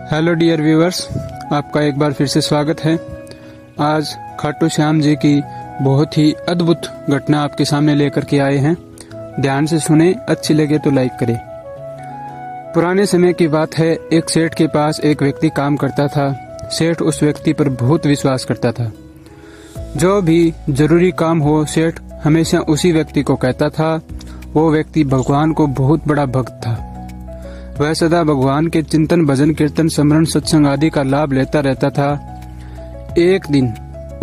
Hello dear viewers, आपका एक बार फिर से स्वागत है। आज खाटू श्याम जी की बहुत ही अद्भुत घटना आपके सामने लेकर के आए हैं। ध्यान से सुने, अच्छी लगे तो लाइक करें। पुराने समय की बात है, एक सेठ के पास एक व्यक्ति काम करता था। सेठ उस व्यक्ति पर बहुत विश्वास करता था। जो भी जरूरी काम हो, सेठ हमेशा उसी व्यक्ति को कहता था। वो व्यक्ति भगवान को बहुत बड़ा भक्त था। वह सदा भगवान के चिंतन, भजन, कीर्तन, स्मरण, सत्संग आदि का लाभ लेता रहता था। एक दिन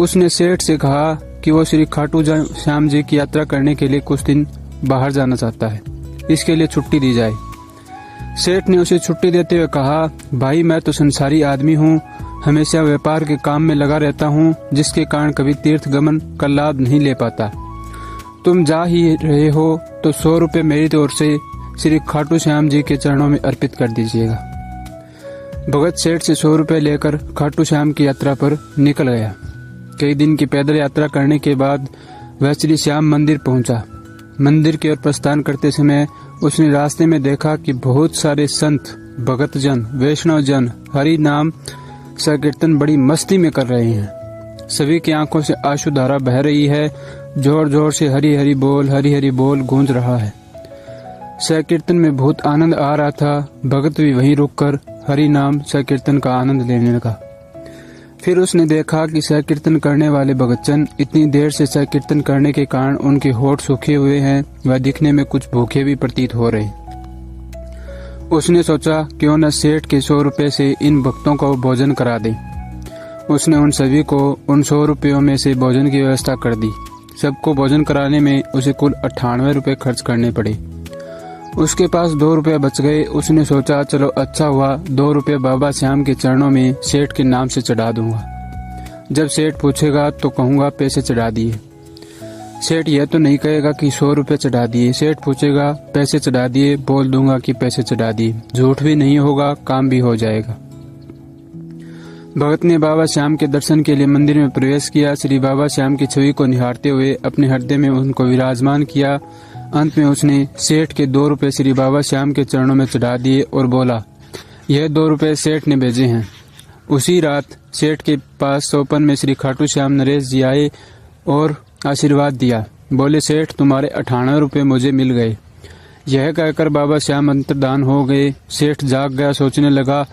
उसने सेठ से कहा कि वो श्री खाटू श्याम जी की यात्रा करने के लिए कुछ दिन बाहर जाना चाहता है, इसके लिए छुट्टी दी जाए। सेठ ने उसे छुट्टी देते हुए कहा, भाई मैं तो संसारी आदमी हूँ, हमेशा व्यापार के काम में लगा रहता हूँ, जिसके कारण कभी तीर्थ गमन का लाभ नहीं ले पाता। तुम जा ही रहे हो तो 100 रुपये मेरी ओर से श्री खाटू श्याम जी के चरणों में अर्पित कर दीजिएगा। भगत सेठ से 100 रुपये लेकर खाटू श्याम की यात्रा पर निकल गया। कई दिन की पैदल यात्रा करने के बाद वह श्री श्याम मंदिर पहुंचा। मंदिर की ओर प्रस्थान करते समय उसने रास्ते में देखा कि बहुत सारे संत, भगत जन, वैष्णव जन हरि नाम संकीर्तन बड़ी मस्ती में कर रहे हैं। सभी की आंखों से आंसुधारा बह रही है। जोर जोर से हरि हरि बोल गूंज रहा है। संकीर्तन में बहुत आनंद आ रहा था। भगत भी वहीं रुककर हरि नाम संकीर्तन का आनंद लेने लगा। फिर उसने देखा कि संकीर्तन करने वाले भगतजन इतनी देर से संकीर्तन करने के कारण उनके होठ सूखे हुए हैं। वह दिखने में कुछ भूखे भी प्रतीत हो रहे। उसने सोचा क्यों न सेठ के 100 रुपये से इन भक्तों को भोजन करा दे। उसने उन सभी को उन 100 रुपयों में से भोजन की व्यवस्था कर दी। सबको भोजन कराने में उसे कुल 98 रुपये खर्च करने पड़े। उसके पास 2 रुपये बच गए। उसने सोचा चलो अच्छा हुआ, 2 रुपये बाबा श्याम के चरणों में सेठ के नाम से चढ़ा दूंगा। जब सेठ पूछेगा तो कहूंगा पैसे चढ़ा दिए। सेठ यह तो नहीं कहेगा कि 100 रुपये चढ़ा दिए। सेठ पूछेगा पैसे चढ़ा दिए, बोल दूंगा कि पैसे चढ़ा दिए। झूठ भी नहीं होगा, काम भी हो जाएगा। भगत ने बाबा श्याम के दर्शन के लिए मंदिर में प्रवेश किया। श्री बाबा श्याम की छवि को निहारते हुए अपने हृदय में उनको विराजमान किया। अंत में उसने सेठ के 2 रुपये श्री बाबा श्याम के चरणों में चढ़ा दिए और बोला, यह 2 रुपये सेठ ने भेजे हैं। उसी रात सेठ के पास सोपन में श्री खाटू श्याम नरेश जी आए और आशीर्वाद दिया। बोले, सेठ तुम्हारे 98 रुपये मुझे मिल गए। यह कहकर बाबा श्याम अंतर्धान हो गए। सेठ जाग गया, सोचने लगा,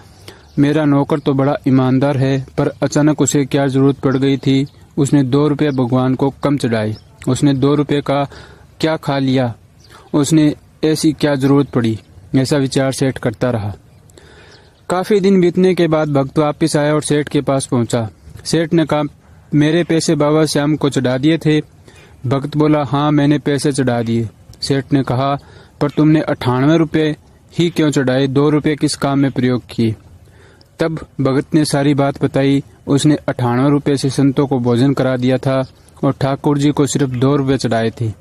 मेरा नौकर तो बड़ा ईमानदार है, पर अचानक उसे क्या जरूरत पड़ गई थी। उसने 2 रुपये भगवान को कम चढ़ाए। उसने 2 रुपये का क्या खा लिया, उसने ऐसी क्या जरूरत पड़ी, ऐसा विचार सेठ करता रहा। काफी दिन बीतने के बाद भक्त वापिस आया और सेठ के पास पहुंचा। सेठ ने कहा, मेरे पैसे बाबा श्याम को चढ़ा दिए थे। भक्त बोला, हाँ मैंने पैसे चढ़ा दिए। सेठ ने कहा, पर तुमने 98 रुपये ही क्यों चढ़ाए, 2 रुपये किस काम में प्रयोग किए। तब भगत ने सारी बात बताई। उसने 98 रुपये से संतों को भोजन करा दिया था और ठाकुर जी को सिर्फ 2 रुपये चढ़ाए थे।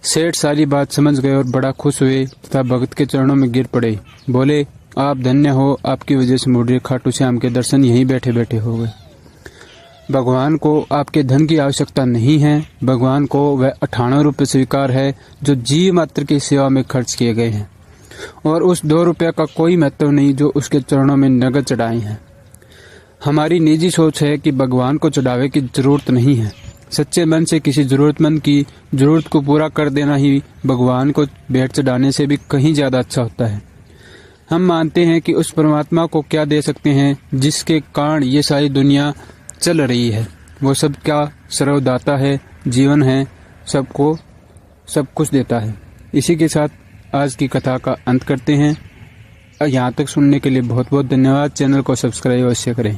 सेठ सारी बात समझ गए और बड़ा खुश हुए तथा भगत के चरणों में गिर पड़े। बोले, आप धन्य हो, आपकी वजह से मुझे खाटू श्याम के दर्शन यहीं बैठे बैठे हो गए। भगवान को आपके धन की आवश्यकता नहीं है। भगवान को वह 98 रुपये स्वीकार है जो जीव मात्र की सेवा में खर्च किए गए हैं, और उस 2 रुपये का कोई महत्व नहीं जो उसके चरणों में नगद चढ़ाए हैं। हमारी निजी सोच है कि भगवान को चढ़ावे की जरूरत नहीं है। सच्चे मन से किसी जरूरतमंद की जरूरत को पूरा कर देना ही भगवान को भेंट चढ़ाने से भी कहीं ज्यादा अच्छा होता है। हम मानते हैं कि उस परमात्मा को क्या दे सकते हैं जिसके कारण ये सारी दुनिया चल रही है। वो सब क्या सर्वदाता है, जीवन है, सबको सब कुछ देता है। इसी के साथ आज की कथा का अंत करते हैं। यहाँ तक सुनने के लिए बहुत बहुत धन्यवाद। चैनल को सब्सक्राइब अवश्य करें।